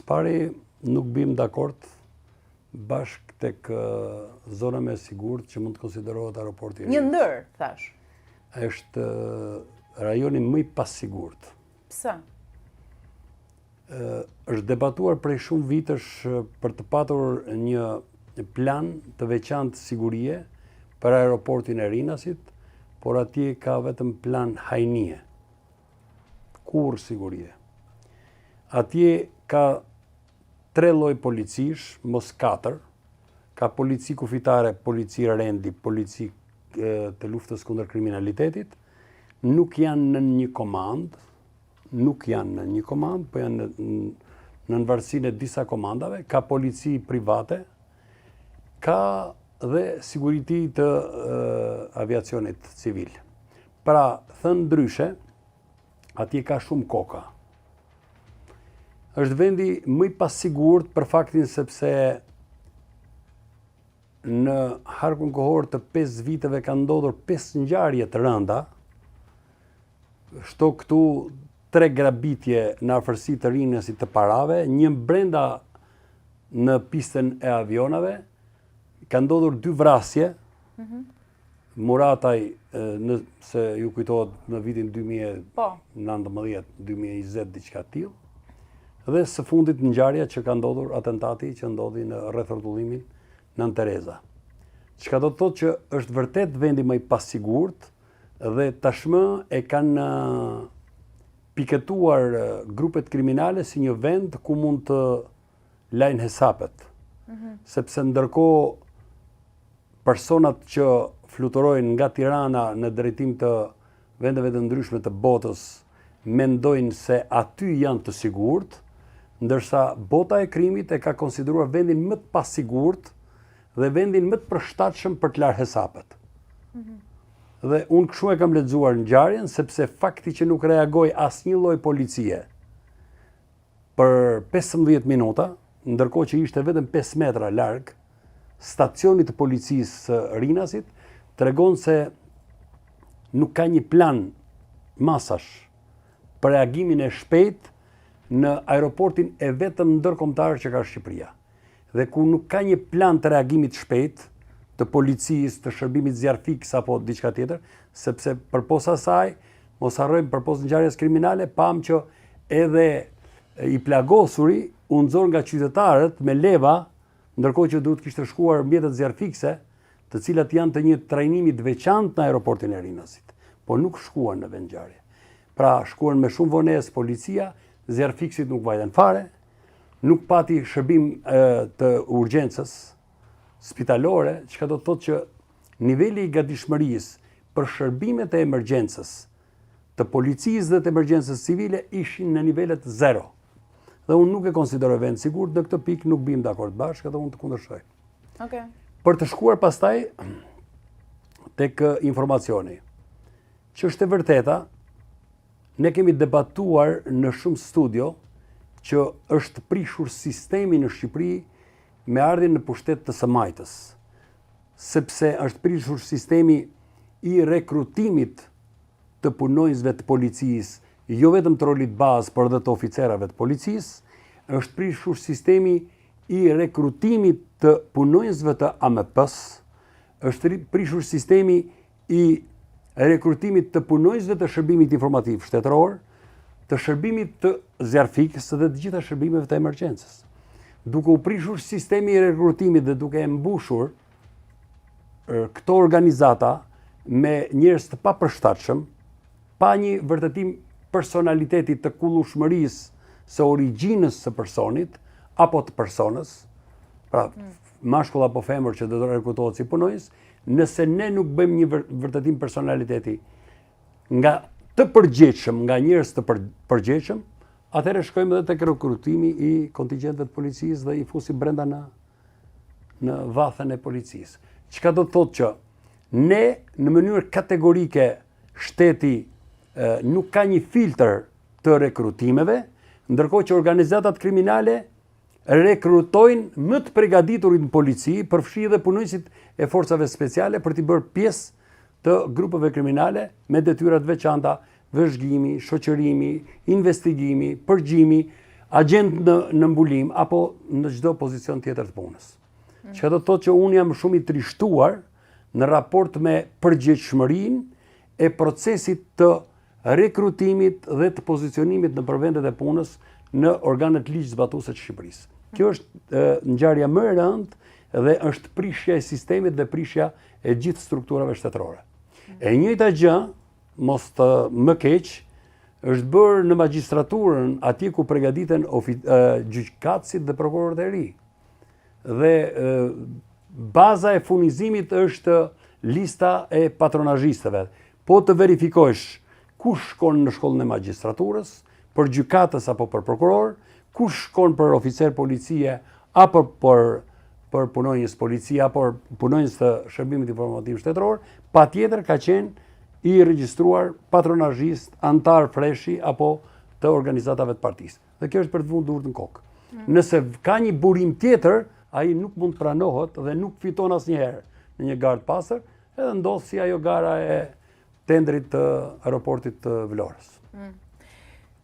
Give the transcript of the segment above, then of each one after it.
pari, nuk bim dakord bashk tek zona më e sigurt që mund të konsiderohet aeroporti i ri. Një ndër, thash. Është rajoni më i pasigurt. Pse? Është debatuar prej shumë vitesh për të patur një plan të veçantë sigurie për aeroportin e Rinasit, por atje ka vetëm plan hajnie. Kur sigurie. Atje ka 3 lloj policish, mos 4. Ka polici kufitare, polici rendi, polici të luftës kundër kriminalitetit. Nuk janë në një komandë, po janë në nënvarësinë e disa komandave, ka polici private, ka dhe siguriti të aviacionit civil. Pra, thënë ndryshe, atje ka shumë koka. Është vendi më i pasigurt për faktin sepse në harkun kohor të 5 viteve ka ndodhur 5 ngjarje të rënda, shto këtu 3 grabitje në afërsi të Rinasit të parave, një brenda në pistën e avionave, ka ndodhur 2 vrasje, Murataj, se ju kujtohet në vitin 2019, 2020, diçka tillë, dhe së fundit ngjarja që ka ndodhur, atentati që ndodhi në rreth rrotullimin Nën Tereza. Çka do të thotë që është vërtet vendi më i pasigurt dhe tashmë e kanë piketuar grupet kriminale si një vend ku mund të lajnë hesapet. Sepse ndërkohë personat që fluturojnë nga Tirana në drejtim të vendeve të ndryshme të botës mendojnë se aty janë të sigurt, ndërsa bota e krimit e ka konsideruar vendin më të pasigurt dhe vendin më të përshtatshëm për të larë hesapet. Dhe unë kështu e kam lexuar ngjarjen, sepse fakti që nuk reagoi asnjë lloj policie për 15 minuta, ndërkohë që ishte vetëm 5 metra larg stacionit të policisë së Rinasit, tregon se nuk ka një plan masash për reagimin e shpejt në aeroportin e vetëm ndërkombëtar që ka Shqipëria. Dhe ku nuk ka një plan të reagimit shpejt, të policisë, të shërbimit zjarfiks apo diçka tjetër, sepse përpos asaj, mos harrojmë përpos ngjarjes kriminale, pam që edhe i plagosuri u nxor nga qytetarët me leva, ndërkohë që duhet kishte shkuar mjetet zjarfikse, të cilat janë të një trajnimi të veçantë në aeroportin e Rinasit, por nuk shkuan në vend ngjarje. Pra, shkuan me shumë vonesë policia, zjarfiksit nuk vajten fare, nuk pati shërbim të urgjencës spitalore, çka do të thotë që niveli i gatishmërisë për shërbimet e emergjencës të policisë dhe të emergjencës civile ishin në nivelet 0. Dhe unë nuk e konsideroj vend sigurt, në këtë pikë nuk bim dakord bashkë dhe unë të kundërshoj. Për të shkuar pastaj tek informacioni, që është e vërteta, ne kemi debatuar në shumë studio që është prishur sistemi në Shqipëri me ardhin në pushtet të së Majtës, sepse është prishur sistemi i rekrutimit të punonjësve të policisë, jo vetëm të rolit bazë, por edhe të oficerave të policisë, është prishur sistemi i rekrutimit të punonjësve të AMP-s, është prishur sistemi i rekrutimit të punonjësve të shërbimit informativ shtetëror, të shërbimit të zjarfikës dhe të gjitha shërbimeve të emergjencës. Duke u prishur sistemi i rekrutimit dhe duke e mbushur këto organizata me njerëz të papërshtatshëm, pa një vërtetim personaliteti të kullueshmërisë së origjinës së personit apo të personës, pra mashkull apo femër që do të rekrutohet si punonjës, nëse ne nuk bëjmë një vërtetim personaliteti nga të përgjegjshëm, nga njerëz të përgjegjshëm, atëherë shkojmë edhe tek rekrutimi i kontingjentëve të policisë dhe i fusim brenda në vathën e policisë. Çka do të thotë që ne në mënyrë kategorike shteti nuk ka një filtr të rekrutimeve, ndërkohë që organizatat kriminale rekrutojnë më të përgatiturit në polici, përfshi dhe punonjësit e forcave speciale për t'i bërë pjesë të grupeve kriminale me detyrat veçanta, vëzhgimi, shoqërimi, investigimi, përgjimi, agent në mbulim apo në çdo pozicion tjetër të punës. Që do të thotë që unë jam shumë i trishtuar në raport me përgjegjshmërinë e procesit të rekrutimit dhe të pozicionimit në vendet e punës në organet ligjzbatuese të Shqipërisë. Kjo është ngjarja më e rëndë dhe është prishja e sistemit dhe prishja e gjithë strukturave shtetërore. E njëjta gjë, mos të më keq, është bërë në magjistraturën atje ku përgatiten gjykatësit dhe prokurorët e ri. Dhe baza e furnizimit është lista e patronazhistëve. Po të verifikosh kush shkon në shkollën e magjistraturës, për gjykatës apo për prokuror, kush shkon për oficer policie apo për punonjës policie apo punonjës të shërbimit informativ shtetëror, patjetër ka qenë i regjistruar patronazhist, antar freshi apo të organizatave të partisë. Dhe kjo është për të vënë durrët në kokë. Nëse ka një burim tjetër, ai nuk mund të pranohet dhe nuk fiton asnjëherë në një garë të pastër, edhe ndodh si ajo gara e tendrit të aeroportit të Vlorës.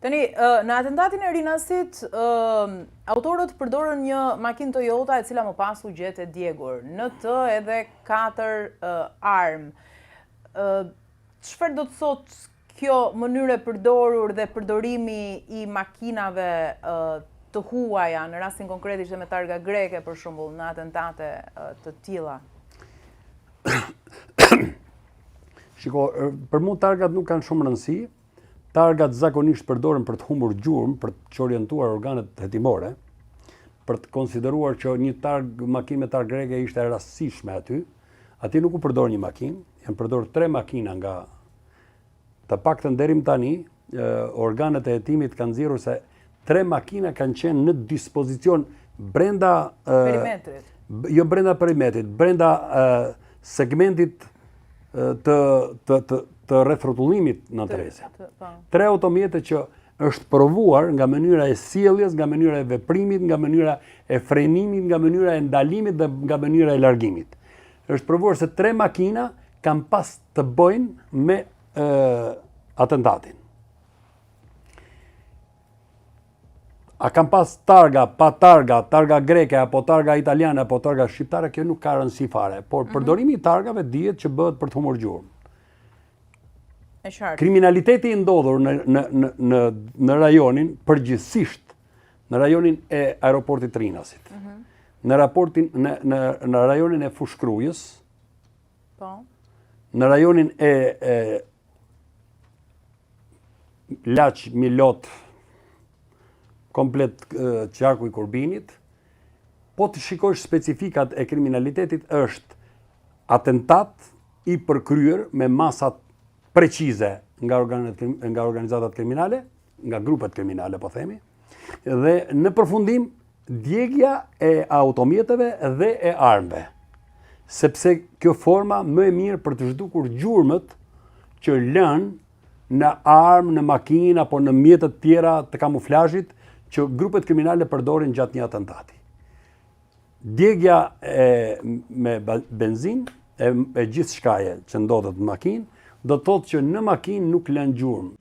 Tani, në atentatin e Rinasit, autorët përdorën një makinë Toyota e cila më pas u gjet e djegur, në të edhe 4 armë. Çfarë do të thotë kjo mënyrë e përdorur dhe përdorimi i makinave të huaja në rastin konkret ishte me targa greke për shembull në atentate të tilla? Shiko, për mua targat nuk kanë shumë rëndësi. Targat zakonisht përdoren për të humbur gjurmë, për të orientuar organet hetimore, për të konsideruar që një makinë me targë greke ishte e rastësishme aty. Aty nuk u përdor një makinë, janë përdorur 3 makina nga të paktën deri më tani, organet e hetimit kanë nxjerrur se 3 makina kanë qenë në dispozicion brenda perimetrit. Jo brenda perimetrit, brenda segmentit të rrethotullimit në Terezia. 3 automjete që është provuar nga mënyra e sjelljes, nga mënyra e veprimit, nga mënyra e frenimit, nga mënyra e ndalimit dhe nga mënyra e largimit. Është provuar se 3 makina kanë pas të bëjnë me atentatin. A kanë pas targa, pa targa, targa greke, apo targa italiane, apo targa shqiptare, kjo nuk ka rëndësi fare. Por përdorimi i targave dihet që bëhet për të humbur gjurmë. Kriminaliteti i ndodhur në rajonin, përgjithsisht, në rajonin e aeroportit Rinasit, në rajonin e Fushkrujës, në rajonin e Laq, Milot, komplet qarku i Kurbinit, po të shikosh specifikat e kriminalitetit është atentat i përkryer me masat precize nga organizatat kriminale, nga grupet kriminale po themi, dhe në përfundim djegja e automjeteve dhe e armëve. Sepse kjo forma më e mirë për të zhdukur gjurmët që lënë në armë, në makinë apo në mjetet tjera të kamuflazhit që grupet kriminale përdorin gjatë një atentati. Djegja me benzinë e gjithë shkaje që ndodhet në makinë, do të thotë që në makinë nuk lën gjurmë.